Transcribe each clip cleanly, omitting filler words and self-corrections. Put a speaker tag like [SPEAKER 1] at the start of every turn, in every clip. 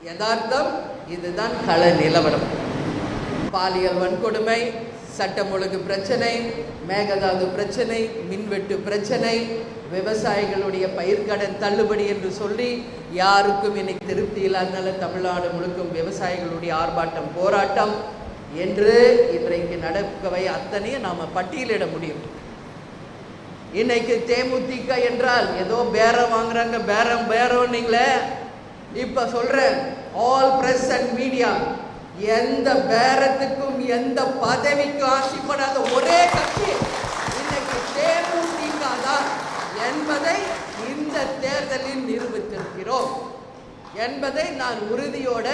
[SPEAKER 1] யதார்த்தம் இதுதான் கள நிலவரம். பாலியல் வன்கொடுமை, சட்டம் ஒழுங்கு பிரச்சனை, மேகதாது பிரச்சனை, மின்வெட்டு பிரச்சனை, விவசாயிகளுடைய பயிர்க்கடன் தள்ளுபடி என்று சொல்லி யாருக்கும் இன்னைக்கு திருப்தி இல்லாதனால தமிழ்நாடு முழுக்கும் விவசாயிகளுடைய ஆர்ப்பாட்டம், போராட்டம் என்று இன்றைக்கு நடக்கவை அத்தனையும் நாம பட்டியலிட முடியும். இன்னைக்கு தேமுதிக என்றால் ஏதோ பேரம் வாங்குறாங்க, பேரம் நீங்களே. இப்ப சொல்றேன், ஆல் பிரஸ் அண்ட் மீடியா எந்த பேரத்துக்கும் எந்த பதவிக்கும் ஆசைப்படாத ஒரே கட்சி இன்னைக்கு தேமுதிக தான் என்பதை இந்த தேர்தலில் நிரூபித்திருக்கிறோம் என்பதை நான் உறுதியோட,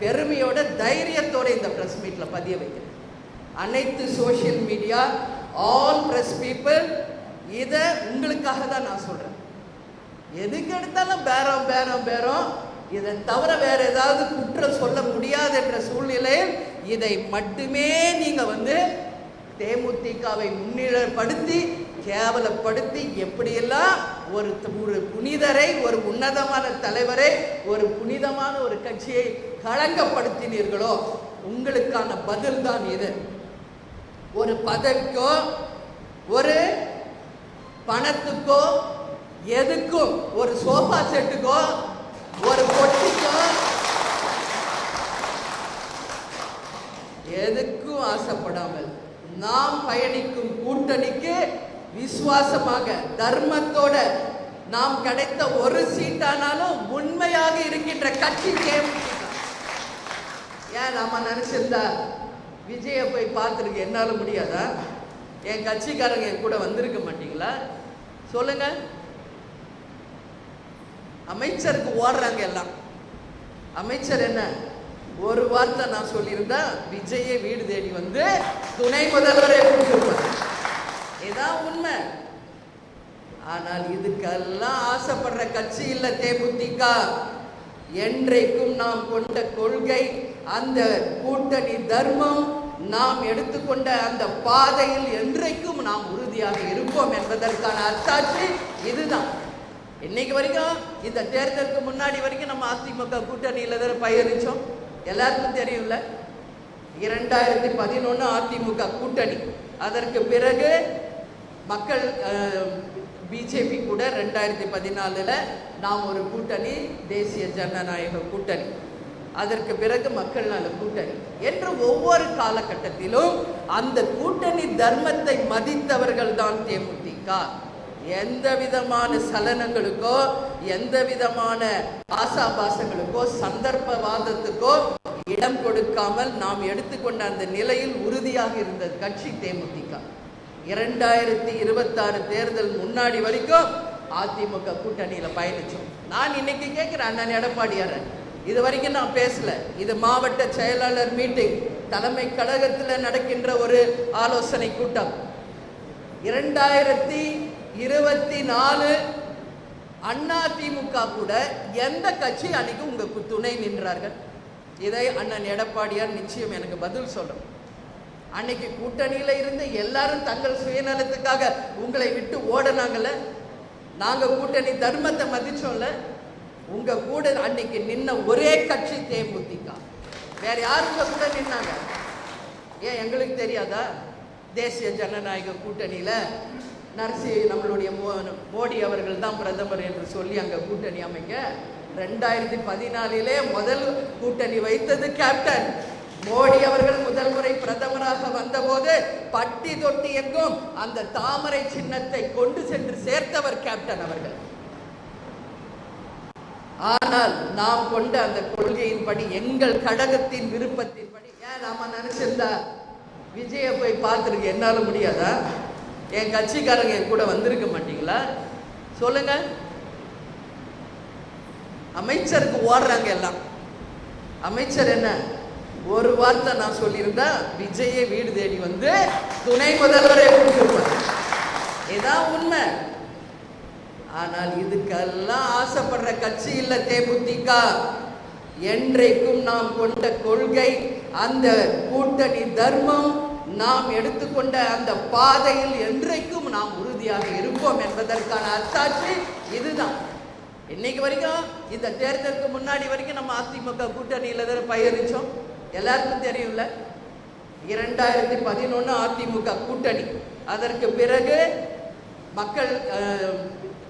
[SPEAKER 1] பெருமையோட, தைரியத்தோட இந்த பிரஸ் மீட்ல பதிய வைக்கிறேன். அனைத்து social media, all press people, இதை உங்களுக்காக தான் நான் சொல்றேன். எதுக்கு எடுத்தாலும் பேரம், இதை தவிர வேற ஏதாவது குற்றம் சொல்ல முடியாது என்ற சூழ்நிலையில் இதை மட்டுமே நீங்க தேமுதிகவை முன்னிலைப்படுத்தி கேவலப்படுத்தி எப்படியெல்லாம் ஒரு புனிதரை, ஒரு உன்னதமான தலைவரை, ஒரு புனிதமான ஒரு கட்சியை களங்கப்படுத்தினீர்களோ உங்களுக்கான பதில் தான் இது. ஒரு பதவிக்கோ, ஒரு பணத்துக்கோ, எதுக்கும், ஒரு சோஃபா செட்டுக்கோ, ஒரு பொட்டிக்கோ, எதுக்கும் ஆசைப்படாமல் நாம் பயணிக்கும் கூட்டணிக்கு விசுவாசமாக, தர்மத்தோட நாம் கிடைத்த ஒரு சீட்டானாலும் உண்மையாக இருக்கின்ற கட்சி தேமுதிக. ஏன் நாம நினைச்சிருந்தா விஜய போய் பார்த்துருக்கு என்னால முடியாதா? என் கட்சிக்காரங்க என் கூட வந்திருக்க மாட்டீங்களா? சொல்லுங்க. அமைச்சருக்கு ஓடுறாங்க எல்லாம். அமைச்சர் என்ன ஒரு வார்த்தை நான் சொல்லியிருந்தா விஜயை வீடு தேடி துணை முதல்வரை கொடுத்திருப்பார். இதான் உண்மை. ஆனால் இதுக்கெல்லாம் ஆசைப்படுற கட்சி இல்ல தேமுதிக. என்றைக்கும் நாம் கொண்ட கொள்கை, அந்த கூட்டணி தர்மம், நாம் எடுத்துக்கொண்ட அந்த பாதையில் என்றைக்கும் நாம் உறுதியாக இருப்போம் என்பதற்கான அத்தாட்சி இதுதான். இன்னைக்கு வரைக்கும், இந்த தேர்தலுக்கு முன்னாடி வரைக்கும் நம்ம அதிமுக கூட்டணியில தான் பயணிச்சோம். எல்லாருக்கும் தெரியும்ல. 2011 அதிமுக கூட்டணி, அதற்கு பிறகு மக்கள் பிஜேபி கூட 2014 நாம் ஒரு கூட்டணி, தேசிய ஜனநாயக கூட்டணி, அதற்கு பிறகு மக்கள் நல கூட்டணி என்று ஒவ்வொரு காலகட்டத்திலும் அந்த கூட்டணி தர்மத்தை மதித்தவர்கள் தான் தேமுதிக. எந்த விதமான சலனங்களுக்கோ, எந்த விதமான ஆசாபாசங்களுக்கோ, சந்தர்ப்பவாதத்துக்கோ இடம் கொடுக்காமல் நாம் எடுத்துக்கொண்ட அந்த நிலையில் உறுதியாக இருந்த கட்சி தேமுதிக. 2026 தேர்தல் முன்னாடி வரைக்கும் அதிமுக கூட்டணியில பயணிச்சோம். நான் இன்னைக்கு கேட்கிறேன், அண்ணன் எடப்பாடியார், இது வரைக்கும் நான் பேசல. இது மாவட்ட செயலாளர் மீட்டிங், தலைமை கழகத்தில் நடக்கின்ற ஒரு ஆலோசனை கூட்டம். 2024 அதிமுக கூட எந்த கட்சி அன்னைக்கு உங்க துணை நின்றார்கள்? இதை அண்ணன் எடப்பாடியார் நிச்சயம் எனக்கு பதில் சொல்றோம். அன்னைக்கு கூட்டணியில இருந்து எல்லாரும் தங்கள் சுயநலத்துக்காக உங்களை விட்டு ஓடனாங்கல்ல. நாங்க கூட்டணி தர்மத்தை மதிச்சோம்ல. உங்க கூட அன்னைக்கு நின்ன ஒரே கட்சி தேமுதிக. வேற யாருங்க கூட நின்னாங்க? ஏன் எங்களுக்கு தெரியாதா? தேசிய ஜனநாயக கூட்டணியில நம்மளுடைய மோடி அவர்கள் தான் பிரதமர் என்று சொல்லி அங்க கூட்டணி அமைக்க 2014 முதல் கூட்டணி வைத்தது கேப்டன் மோடி அவர்கள். முதல் முறை பிரதமராக வந்தபோது பட்டி தொட்டி எங்கும் அந்த தாமரை சின்னத்தை கொண்டு சென்று சேர்த்தவர் கேப்டன் அவர்கள். ஆனால் நாம் கொண்ட அந்த கொள்கையின்படி, எங்கள் கழகத்தின் விருப்பத்தின்படி, ஏன் நாம நினைச்சிருந்தா விஜய போய் பார்த்துருக்கு என்னால முடியாதா? என் கட்சிக்காரங்க என் கூட வந்திருக்க மாட்டீங்களா? சொல்லுங்க. அமைச்சருக்கு ஓடுறாங்க எல்லாம். அமைச்சர் என்ன ஒரு வார்த்தை நான் சொல்லியிருந்தா விஜயை வீடு தேடி துணை முதல்வரை கொடுத்திருப்பார். இதான் உண்மை. ஆனால் இதுக்கெல்லாம் ஆசைப்படுற கட்சி இல்ல தேமுதிக. என்றைக்கும் நாம் கொண்ட கொள்கை, அந்த கூட்டணி தர்மம், நாம் எடுத்துக்கொண்ட அந்த பாதையில் என்றைக்கும் நாம் உறுதியாக இருப்போம் என்பதற்கான அத்தாட்சி இதுதான். இன்னைக்கு வரைக்கும் இந்த தேர்தலுக்கு முன்னாடி வரைக்கும் நம்ம அதிமுக கூட்டணியில தான் பயணிச்சோம். எல்லாருக்கும் தெரியும்ல, 2011 அதிமுக கூட்டணி. அதற்கு பிறகு மக்கள்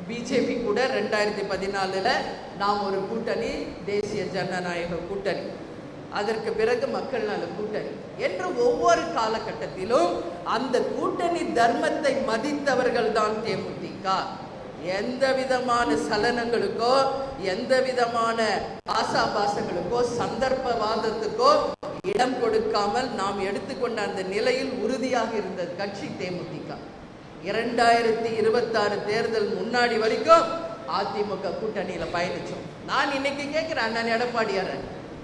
[SPEAKER 1] பிஜேபி கூட 2014 நாம் ஒரு கூட்டணி, தேசிய ஜனநாயக கூட்டணி. அதற்கு பிறகு மக்கள் நல கூட்டணி என்று ஒவ்வொரு காலகட்டத்திலும் அந்த கூட்டணி தர்மத்தை மதித்தவர்கள் தான் தேமுதிக. எந்த விதமான சலனங்களுக்கோ, எந்த விதமான ஆசாபாசங்களுக்கோ, சந்தர்ப்பவாதத்துக்கோ இடம் கொடுக்காமல் நாம் எடுத்துக்கொண்ட அந்த நிலையில் உறுதியாக இருந்த கட்சி தேமுதிக. 2026 தேர்தல் முன்னாடி வரைக்கும் அதிமுக கூட்டணியில பயணிச்சோம். நான் இன்னைக்கு கேட்கிறேன் அண்ணன் எடப்பாடியார்,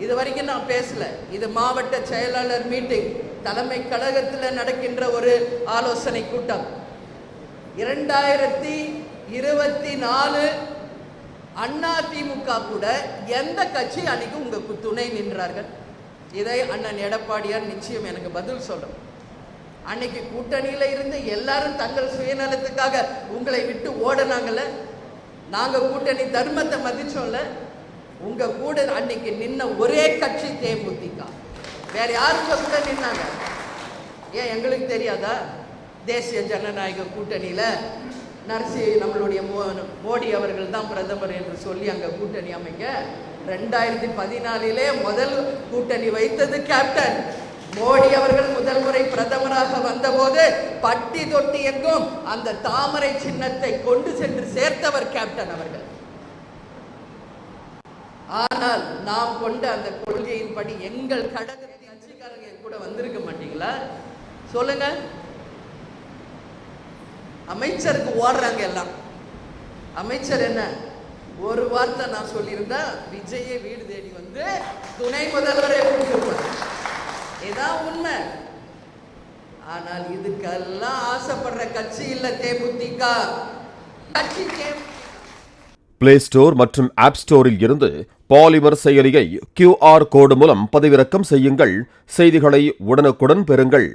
[SPEAKER 1] இது வரைக்கும் நான் பேசல. இது மாவட்ட செயலாளர் மீட்டிங், தலைமை கழகத்தில் நடக்கின்ற ஒரு ஆலோசனை கூட்டம். 2024 அதிமுக கூட எந்த கட்சி அன்னைக்கு உங்களுக்கு துணை நின்றார்கள்? இதை அண்ணன் எடப்பாடியார் நிச்சயம் எனக்கு பதில் சொல்றோம். அன்னைக்கு கூட்டணியில இருந்து எல்லாரும் தங்கள் சுயநலத்துக்காக உங்களை விட்டு ஓடனாங்கல்ல, நாங்க கூட்டணி தர்மத்தை மதிச்சோம்ல. உங்க கூட அன்னைக்கு நின்ன ஒரே கட்சி தேமுதிக. வேற யாருங்க கூட நின்னாங்க? ஏன் எங்களுக்கு தெரியாதா? தேசிய ஜனநாயக கூட்டணியில நம்மளுடைய மோடி அவர்கள் தான் பிரதமர் என்று சொல்லி அங்க கூட்டணி அமைங்க. 2014 முதல் கூட்டணி வைத்தது கேப்டன் மோடி அவர்கள். முதல் முறை பிரதமராக வந்தபோது பட்டி தொட்டி எங்கும் அந்த தாமரை சின்னத்தை கொண்டு சென்று சேர்த்தவர் கேப்டன் அவர்கள். ஆனால் நாம் கொண்ட அந்த கொள்கையின்படி எங்கள் கழகத்தின் கட்சிக்காரங்க கூட வந்திருக்க மாட்டீங்களா? சொல்லுங்க. அமைச்சருக்கு ஓடுறாங்க எல்லாம். அமைச்சர் என்ன ஒரு வார்த்தை நான் சொல்லியிருந்தா விஜயை வீடு தேடி வந்து துணை முதல்வரை கொடுத்திருப்பார். இதான் உண்மை. ஆனால் இதுக்கெல்லாம் ஆசைப்படுற கட்சி இல்ல தேமுதிக. கட்சி
[SPEAKER 2] பிளே ஸ்டோர் மற்றும் ஆப் ஸ்டோரில் இருந்து பாலிமர் செயலியை QR கோடு மூலம் பதிவிறக்கம் செய்யுங்கள். செய்திகளை உடனுக்குடன் பெறுங்கள்.